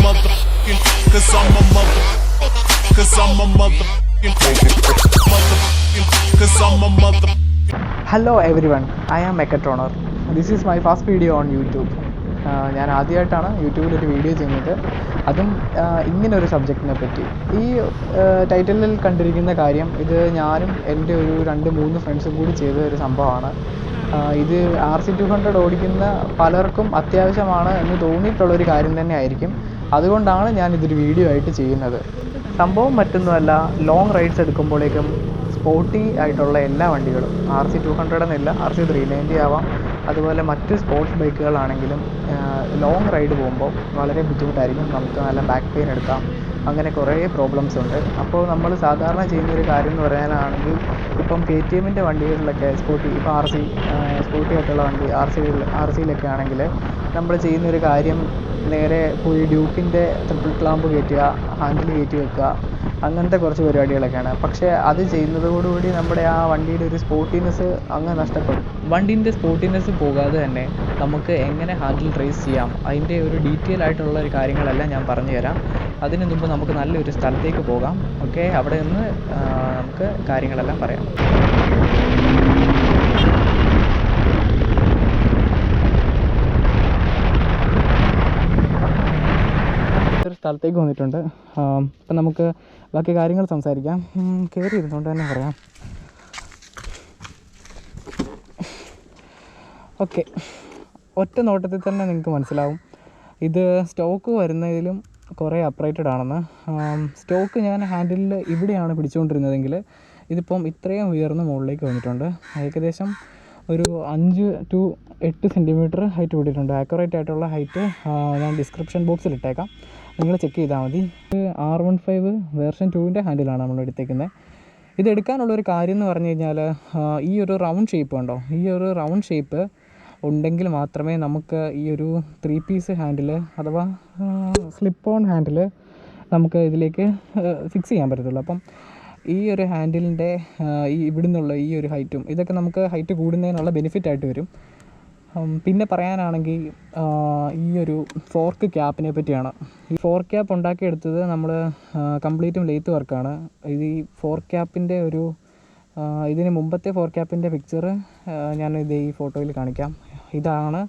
motherfucking, cause I'm a motherfucking, cause I'm a motherfucking, cause I'm a motherfucking. Hello everyone, I am Mechatroner. This is my first video on YouTube. ഞാൻ ആദ്യമായിട്ടാണ് യൂട്യൂബിലൊരു video ചെയ്യുന്നത്, അതും ഇങ്ങനൊരു സബ്ജക്റ്റിനെ പറ്റി. ഈ ടൈറ്റിലിൽ കണ്ടിരിക്കുന്ന കാര്യം ഇത് ഞാനും എൻ്റെ ഒരു 2-3 ഫ്രണ്ട്സും കൂടി ചെയ്ത ഒരു സംഭവമാണ്. ഇത് RC200 ഓടിക്കുന്ന പലർക്കും അത്യാവശ്യമാണ് എന്ന് തോന്നിയിട്ടുള്ളൊരു കാര്യം തന്നെ ആയിരിക്കും. അതുകൊണ്ടാണ് ഞാനിതൊരു വീഡിയോ ആയിട്ട് ചെയ്യുന്നത്. സംഭവം മറ്റൊന്നുമല്ല, ലോങ് റൈഡ്സ് എടുക്കുമ്പോഴേക്കും സ്പോർട്ടി ആയിട്ടുള്ള എല്ലാ വണ്ടികളും, RC200 എന്നില്ല, RC390 ആവാം, അതുപോലെ മറ്റ് സ്പോർട്സ് ബൈക്കുകളാണെങ്കിലും ലോങ് റൈഡ് പോകുമ്പോൾ വളരെ ബുദ്ധിമുട്ടായിരിക്കും. നമുക്ക് നല്ല ബാക്ക് പെയിൻ എടുക്കാം, അങ്ങനെ കുറേ പ്രോബ്ലംസ് ഉണ്ട്. അപ്പോൾ നമ്മൾ സാധാരണ ചെയ്യുന്നൊരു കാര്യം എന്ന് പറയാനാണെങ്കിൽ, ഇപ്പം KTMൻ്റെ വണ്ടികളിലൊക്കെ സ്പോർട്ടി, ഇപ്പോൾ സ്പോർട്ടി ആയിട്ടുള്ള വണ്ടി RCയിലൊക്കെ ആണെങ്കിൽ നമ്മൾ ചെയ്യുന്നൊരു കാര്യം, നേരെ പോയി ഡ്യൂക്കിൻ്റെ ട്രിപ്പിൾ ക്ലാമ്പ് കയറ്റുക, ഹാൻഡിൽ കയറ്റി വെക്കുക, അങ്ങനത്തെ കുറച്ച് പരിപാടികളൊക്കെയാണ്. പക്ഷേ അത് ചെയ്യുന്നതോടുകൂടി നമ്മുടെ ആ വണ്ടിയുടെ ഒരു സ്പോർട്ടിനെസ് അങ്ങ് നഷ്ടപ്പെടും. വണ്ടീൻ്റെ സ്പോർട്ടിനെസ് പോകാതെ തന്നെ നമുക്ക് എങ്ങനെ ഹാൻഡിൽ റേസ് ചെയ്യാം, അതിൻ്റെ ഒരു ഡീറ്റെയിൽ ആയിട്ടുള്ള ഒരു കാര്യങ്ങളെല്ലാം ഞാൻ പറഞ്ഞു തരാം. അതിന് മുമ്പ് നമുക്ക് നല്ലൊരു സ്ഥലത്തേക്ക് പോകാം. ഓക്കെ, അവിടെ നിന്ന് നമുക്ക് കാര്യങ്ങളെല്ലാം പറയാം. ഒരു സ്ഥലത്തേക്ക് വന്നിട്ടുണ്ട്. അപ്പം നമുക്ക് ബാക്കി കാര്യങ്ങൾ സംസാരിക്കാം. കയറി ഇരുന്നുകൊണ്ട് തന്നെ പറയാം. ഓക്കെ, ഒറ്റ നോട്ടത്തിൽ തന്നെ നിങ്ങൾക്ക് മനസ്സിലാവും ഇത് സ്റ്റോക്ക് വരുന്നതിലും കുറേ അപ്രൈറ്റഡ് ആണെന്ന്. സ്റ്റോക്ക് ഞാൻ ഹാൻഡിലിൽ ഇവിടെയാണ് പിടിച്ചുകൊണ്ടിരുന്നതെങ്കിൽ ഇതിപ്പം ഇത്രയും ഉയർന്ന മുകളിലേക്ക് വന്നിട്ടുണ്ട്. ഏകദേശം ഒരു 5 to 8 സെൻറ്റിമീറ്റർ ഹൈറ്റ് കൂടിയിട്ടുണ്ട്. ആക്യുറേറ്റ് ആയിട്ടുള്ള ഹൈറ്റ് ഞാൻ ഡിസ്ക്രിപ്ഷൻ ബോക്സിൽ ഇട്ടേക്കാം, നിങ്ങൾ ചെക്ക് ചെയ്താൽ മതി. R15 വേർഷൻ 2ൻ്റെ ഹാൻഡിലാണ് നമ്മൾ എടുത്തേക്കുന്നത്. ഇതെടുക്കാനുള്ളൊരു കാര്യം എന്ന് പറഞ്ഞു കഴിഞ്ഞാൽ, ഈ ഒരു റൗണ്ട് ഷേപ്പ് കണ്ടോ, ഈ ഒരു റൗണ്ട് ഷേപ്പ് ഉണ്ടെങ്കിൽ മാത്രമേ നമുക്ക് ഈ ഒരു 3 പീസ് ഹാൻഡിൽ അഥവാ സ്ലിപ്പ് ഓൺ ഹാൻഡിൽ നമുക്ക് ഇതിലേക്ക് ഫിക്സ് ചെയ്യാൻ പറ്റത്തുള്ളൂ. അപ്പം ഈ ഒരു ഹാൻഡിലിൻ്റെ ഇവിടെ നിന്നുള്ള ഈ ഒരു ഹൈറ്റും ഇതൊക്കെ നമുക്ക് ഹൈറ്റ് കൂടുന്നതിനുള്ള ബെനിഫിറ്റായിട്ട് വരും. പിന്നെ പറയാനാണെങ്കിൽ ഈ ഒരു ഫോർക്ക് ക്യാപ്പിനെ പറ്റിയാണ്. ഈ ഫോർക്ക് ക്യാപ്പ് ഉണ്ടാക്കിയെടുത്തത് നമ്മൾ കംപ്ലീറ്റും ലെയ്ത്ത് വർക്കാണ്. ഇത് ഈ ഫോർക്ക് ക്യാപ്പിൻ്റെ ഒരു ഇതിന് മുമ്പത്തെ ഫോർക്ക് ക്യാപ്പിൻ്റെ പിക്ചർ ഞാനിത് ഈ ഫോട്ടോയിൽ കാണിക്കാം. ഇതാണ്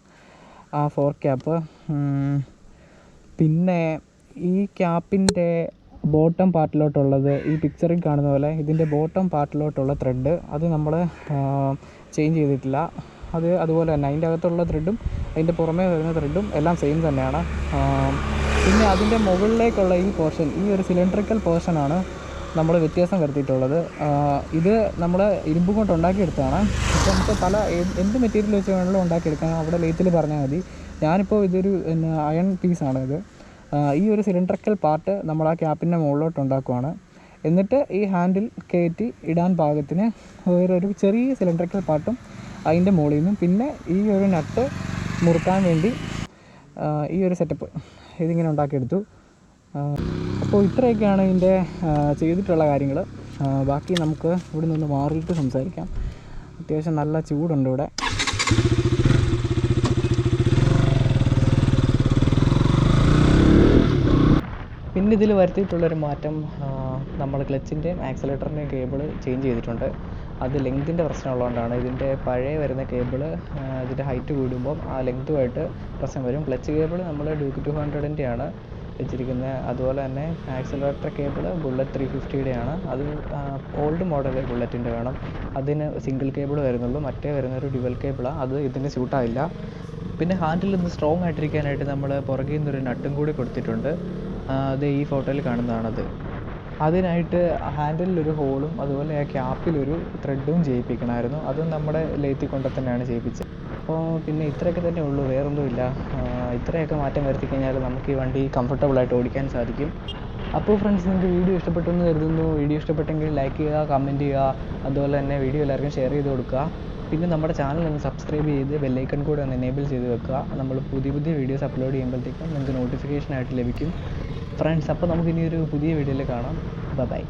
ആ ഫോർക്ക് ക്യാപ്പ്. പിന്നെ ഈ ക്യാപ്പിൻ്റെ ബോട്ടം പാർട്ടിലോട്ടുള്ളത് ഈ പിക്ചറിൽ കാണുന്ന പോലെ ഇതിൻ്റെ ബോട്ടം പാർട്ടിലോട്ടുള്ള ത്രെഡ് അത് നമ്മൾ ചേഞ്ച് ചെയ്തിട്ടില്ല. അതുപോലെ തന്നെ അതിൻ്റെ അകത്തുള്ള ത്രെഡും അതിൻ്റെ പുറമേ വരുന്ന ത്രെഡും എല്ലാം സെയിം തന്നെയാണ്. പിന്നെ അതിൻ്റെ മുകളിലേക്കുള്ള ഈ പോർഷൻ, ഈ ഒരു സിലിണ്ടറിക്കൽ പോർഷനാണ് നമ്മൾ വ്യത്യാസം വരുത്തിയിട്ടുള്ളത്. ഇത് നമ്മൾ ഇരുമ്പ് കൊണ്ട് ഉണ്ടാക്കിയെടുത്തതാണ്. ഇപ്പോൾ നമുക്ക് എന്ത് മെറ്റീരിയൽ വെച്ച് വേണമെങ്കിലും ഉണ്ടാക്കിയെടുക്കാം, അവിടെ ലെയ്ത്തിൽ പറഞ്ഞാൽ മതി. ഞാനിപ്പോൾ ഇതൊരു അയൺ പീസാണ് ഇത്. ഈ ഒരു സിലിണ്ടറിക്കൽ പാർട്ട് നമ്മൾ ആ ക്യാപ്പിൻ്റെ മുകളിലോട്ട് ഉണ്ടാക്കുവാണ്. എന്നിട്ട് ഈ ഹാൻഡിൽ കയറ്റി ഇടാൻ പാകത്തിന് വേറൊരു ചെറിയ സിലിണ്ടറിക്കൽ പാർട്ടും അതിൻ്റെ മുകളിൽ നിന്നും, പിന്നെ ഈ ഒരു നട്ട് മുറുക്കാൻ വേണ്ടി ഈ ഒരു സെറ്റപ്പ് ഇതിങ്ങനെ ഉണ്ടാക്കിയെടുത്തു. അപ്പോൾ ഇത്രയൊക്കെയാണ് ഇതിൻ്റെ ചെയ്തിട്ടുള്ള കാര്യങ്ങൾ. ബാക്കി നമുക്ക് ഇവിടെ നിന്ന് മാറിയിട്ട് സംസാരിക്കാം. അത്യാവശ്യം നല്ല ചൂടുണ്ട് ഇവിടെ. പിന്നെ ഇതിൽ വരുത്തിയിട്ടുള്ളൊരു മാറ്റം, നമ്മൾ ക്ലച്ചിൻ്റെയും ആക്സിലേറ്ററിൻ്റെയും കേബിൾ ചേഞ്ച് ചെയ്തിട്ടുണ്ട്. അത് ലെങ്തിൻ്റെ പ്രശ്നമുള്ളതുകൊണ്ടാണ്. ഇതിൻ്റെ പഴയ വരുന്ന കേബിൾ ഇതിൻ്റെ ഹൈറ്റ് കൂടുമ്പോൾ ആ ലെങ്ത്തുമായിട്ട് പ്രശ്നം വരും. ക്ലച്ച് കേബിൾ നമ്മൾ ഡ്യൂക്ക് 200ൻ്റെയാണ് വെച്ചിരിക്കുന്നത്. അതുപോലെ തന്നെ ആക്സിലേറ്റർ കേബിൾ ബുള്ളറ്റ് 350യുടെയാണ്. അത് ഓൾഡ് മോഡൽ ബുള്ളറ്റിൻ്റെ വേണം, അതിന് സിംഗിൾ കേബിൾ വരുന്നുള്ളൂ. മറ്റേ വരുന്നൊരു ഡ്യുവൽ കേബിളാണ്, അത് ഇതിന് സ്യൂട്ടാവില്ല. പിന്നെ ഹാൻഡിൽ നിന്ന് സ്ട്രോങ് ആയിട്ടിരിക്കാനായിട്ട് നമ്മൾ പുറകിൽ നിന്നൊരു നട്ടും കൂടി കൊടുത്തിട്ടുണ്ട്. അത് ഈ ഫോട്ടോയിൽ കാണുന്നതാണത്. അതിനായിട്ട് ഹാൻഡിലൊരു ഹോളും അതുപോലെ ആ ക്യാപ്പിലൊരു ത്രെഡും ചെയ്യിപ്പിക്കണമായിരുന്നു. അതും നമ്മുടെ ലെയ്ത്തിൽ കൊണ്ട് തന്നെയാണ് ചെയ്യിപ്പിച്ചത്. അപ്പോൾ പിന്നെ ഇത്രയൊക്കെ തന്നെ ഉള്ളൂ, വേറൊന്നുമില്ല. ഇത്രയൊക്കെ മാറ്റം വരുത്തി കഴിഞ്ഞാൽ നമുക്ക് ഈ വണ്ടി കംഫർട്ടബിളായിട്ട് ഓടിക്കാൻ സാധിക്കും. അപ്പോൾ ഫ്രണ്ട്സ്, നിങ്ങൾക്ക് വീഡിയോ ഇഷ്ടപ്പെട്ടു എന്ന് കരുതുന്നു. വീഡിയോ ഇഷ്ടപ്പെട്ടെങ്കിൽ ലൈക്ക് ചെയ്യുക, കമൻറ്റ് ചെയ്യുക, അതുപോലെ തന്നെ വീഡിയോ എല്ലാവർക്കും ഷെയർ ചെയ്ത് കൊടുക്കുക. പിന്നെ നമ്മുടെ ചാനൽ ഒന്ന് സബ്സ്ക്രൈബ് ചെയ്ത് ബെല്ലൈക്കൺ കൂടെ ഒന്ന് എനേബിൾ ചെയ്ത് വെക്കുക. നമ്മൾ പുതിയ വീഡിയോസ് അപ്ലോഡ് ചെയ്യുമ്പോഴത്തേക്കും നിങ്ങൾക്ക് നോട്ടിഫിക്കേഷനായിട്ട് ലഭിക്കും. ഫ്രണ്ട്സ്, അപ്പോൾ നമുക്കിനി ഒരു പുതിയ വീഡിയോയിൽ കാണാം. ബൈ.